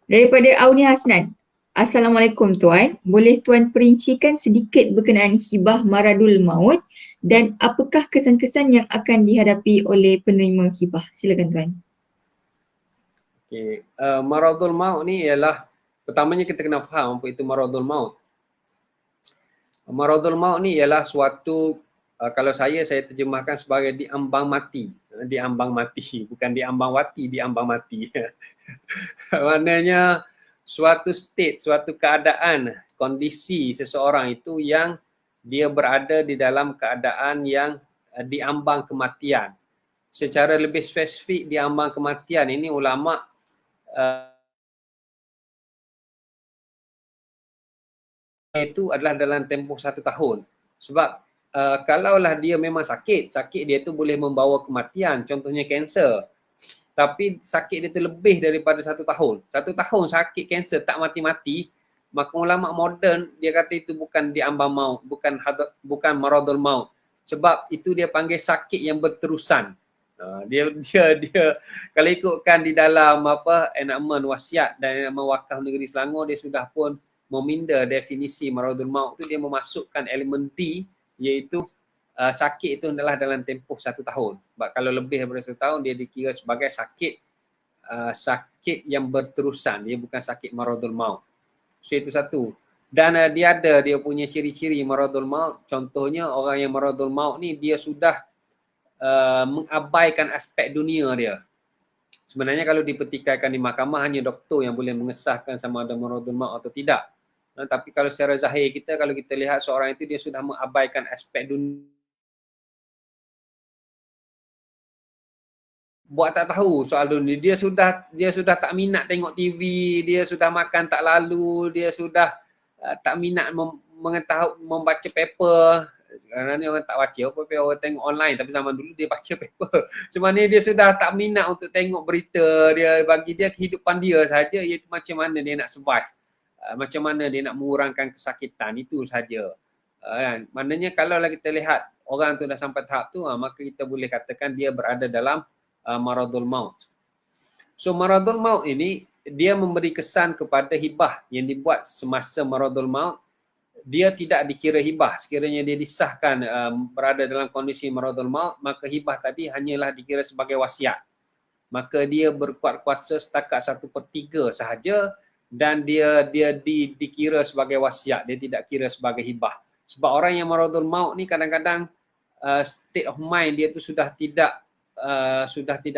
Daripada Auni Hasnan. Assalamualaikum Tuan. Boleh Tuan perincikan sedikit berkenaan hibah maradul maut dan apakah kesan-kesan yang akan dihadapi oleh penerima hibah? Silakan Tuan. Okay. Maradul maut ni ialah, pertamanya kita kena faham apa itu maradul maut. Maradul maut ni ialah suatu, kalau saya terjemahkan sebagai diambang mati. Diambang mati, bukan diambang wati, diambang mati. Maknanya suatu state, suatu keadaan, kondisi seseorang itu yang dia berada di dalam keadaan yang diambang kematian. Secara lebih spesifik, diambang kematian ini ulama itu adalah dalam tempoh 1 tahun. Sebab kalaulah dia memang sakit dia tu boleh membawa kematian, contohnya kanser. Tapi sakit dia tu lebih daripada 1 tahun. 1 tahun sakit kanser tak mati-mati, maka ulama moden dia kata itu bukan diambang maut, bukan maradul maut. Sebab itu dia panggil sakit yang berterusan. Dia kalau ikutkan di dalam enakmen wasiat dan enakmen wakaf negeri Selangor, dia sudah pun meminda definisi maradul maut tu, dia memasukkan elemen D, iaitu sakit itu adalah dalam tempoh 1 tahun. Sebab kalau lebih daripada 1 tahun dia dikira sebagai sakit yang berterusan, dia bukan sakit maradul maut. So itu satu. Dan dia punya ciri-ciri maradul maut. Contohnya orang yang maradul maut ni dia sudah mengabaikan aspek dunia dia. Sebenarnya kalau dipertikaikan di mahkamah, hanya doktor yang boleh mengesahkan sama ada maradul maut atau tidak. Tapi kalau secara zahir kita, kalau kita lihat seorang itu dia sudah mengabaikan aspek dunia, buat tak tahu soal dunia, dia sudah tak minat tengok TV, dia sudah makan tak lalu, dia sudah tak minat mengetahui membaca paper. Kerana ni orang tak baca apa-apa, orang tengok online, tapi zaman dulu dia baca paper. Sebenarnya dia sudah tak minat untuk tengok berita, dia bagi dia kehidupan dia saja, iaitu macam mana dia nak survive, macam mana dia nak mengurangkan kesakitan, itu saja. Kan? Maknanya kalau kita lihat orang tu dah sampai tahap tu, maka kita boleh katakan dia berada dalam maradul maut. So maradul maut ini dia memberi kesan kepada hibah yang dibuat semasa maradul maut. Dia tidak dikira hibah. Sekiranya dia disahkan berada dalam kondisi maradul maut, maka hibah tadi hanyalah dikira sebagai wasiat. Maka dia berkuat kuasa setakat 1/3 sahaja, dan dia dikira sebagai wasiat, dia tidak kira sebagai hibah. Sebab orang yang maradul maut ni kadang-kadang state of mind dia tu sudah tidak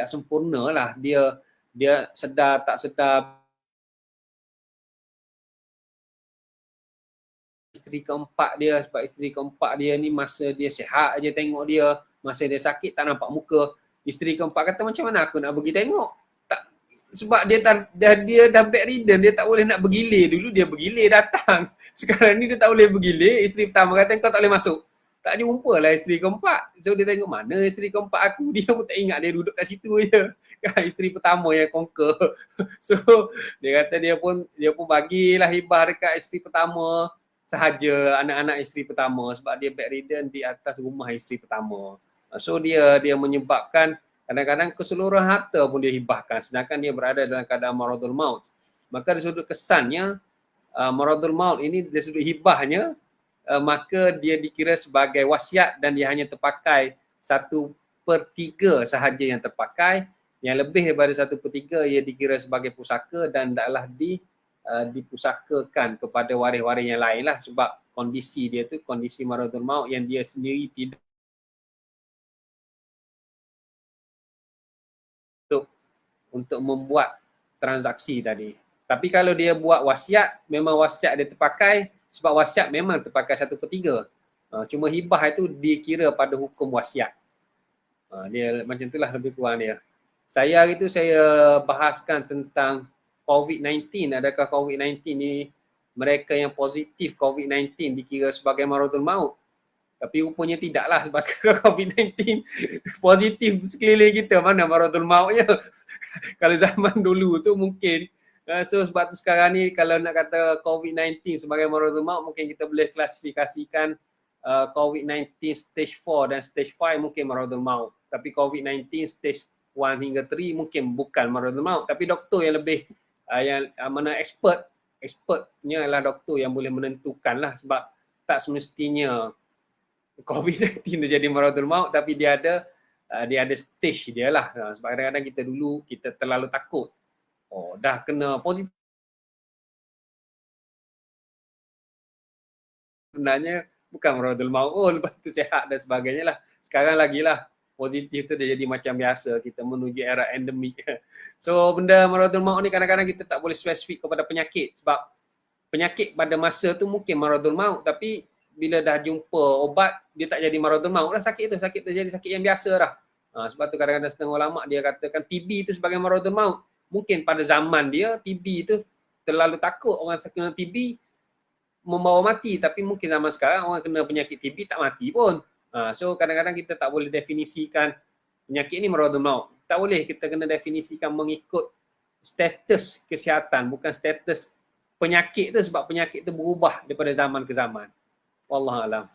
sempurna lah. Dia sedar tak sedar. Isteri keempat dia, sebab isteri keempat dia ni masa dia sihat aja tengok dia, masa dia sakit tak nampak muka. Isteri keempat kata, macam mana aku nak pergi tengok? Tak, sebab dia dah bedridden, dia tak boleh nak bergilir. Dulu dia bergilir datang. Sekarang ni dia tak boleh bergilir. Isteri pertama kata kau tak boleh masuk. Tak jumpa lah isteri keempat. So dia tengok mana isteri keempat aku, dia pun tak ingat, dia duduk kat situ je. Kan isteri pertama yang conquer. So dia kata dia pun bagilah hibah dekat isteri pertama sahaja, anak-anak isteri pertama, sebab dia bedridden di atas rumah isteri pertama. So dia menyebabkan kadang-kadang keseluruhan harta pun dia hibahkan sedangkan dia berada dalam keadaan maradul maut. Maka dari sudut kesannya maradul maut ini dari sudut hibahnya, maka dia dikira sebagai wasiat dan dia hanya terpakai 1/3 sahaja yang terpakai. Yang lebih daripada 1/3 ia dikira sebagai pusaka dan taklah dipusakakan kepada waris-waris yang lain lah, sebab kondisi dia tu kondisi maradul maut yang dia sendiri tidak untuk membuat transaksi tadi. Tapi kalau dia buat wasiat, memang wasiat dia terpakai, sebab wasiat memang terpakai 1/3. Cuma hibah itu dikira pada hukum wasiat. Dia macam itulah lebih kurang dia. Saya hari tu saya bahaskan tentang COVID-19. Adakah COVID-19 ni mereka yang positif COVID-19 dikira sebagai maradul maut? Tapi rupanya tidaklah, sebab sekarang COVID-19 positif sekeliling kita, mana maradul mautnya. Kalau zaman dulu tu mungkin. So sebab tu sekarang ni kalau nak kata COVID-19 sebagai maradul maut, mungkin kita boleh klasifikasikan COVID-19 stage 4 dan stage 5 mungkin maradul maut. Tapi COVID-19 stage 1 hingga 3 mungkin bukan maradul maut. Tapi doktor yang lebih yang mana expertnya adalah doktor yang boleh menentukan lah, sebab tak semestinya COVID-19 tu jadi maradul maut, tapi dia ada stage dia lah. Sebab kadang-kadang kita terlalu takut. Oh, dah kena positif, sebenarnya bukan maradul maut, lepas tu sihat dan sebagainya lah. Sekarang lagi lah positif tu dah jadi macam biasa, kita menuju era endemik. So benda maradul maut ni kadang-kadang kita tak boleh spesifik kepada penyakit, sebab penyakit pada masa tu mungkin maradul maut, tapi bila dah jumpa obat dia tak jadi maradul maut lah, sakit tu jadi sakit yang biasa dah. Sebab tu kadang-kadang setengah ulama dia katakan TB tu sebagai maradul maut. Mungkin pada zaman dia TB tu terlalu takut orang kena TB membawa mati, tapi mungkin zaman sekarang orang kena penyakit TB tak mati pun. So kadang-kadang kita tak boleh definisikan penyakit ni maradul maut. Tak boleh, kita kena definisikan mengikut status kesihatan, bukan status penyakit tu, sebab penyakit tu berubah daripada zaman ke zaman. Wallahualam.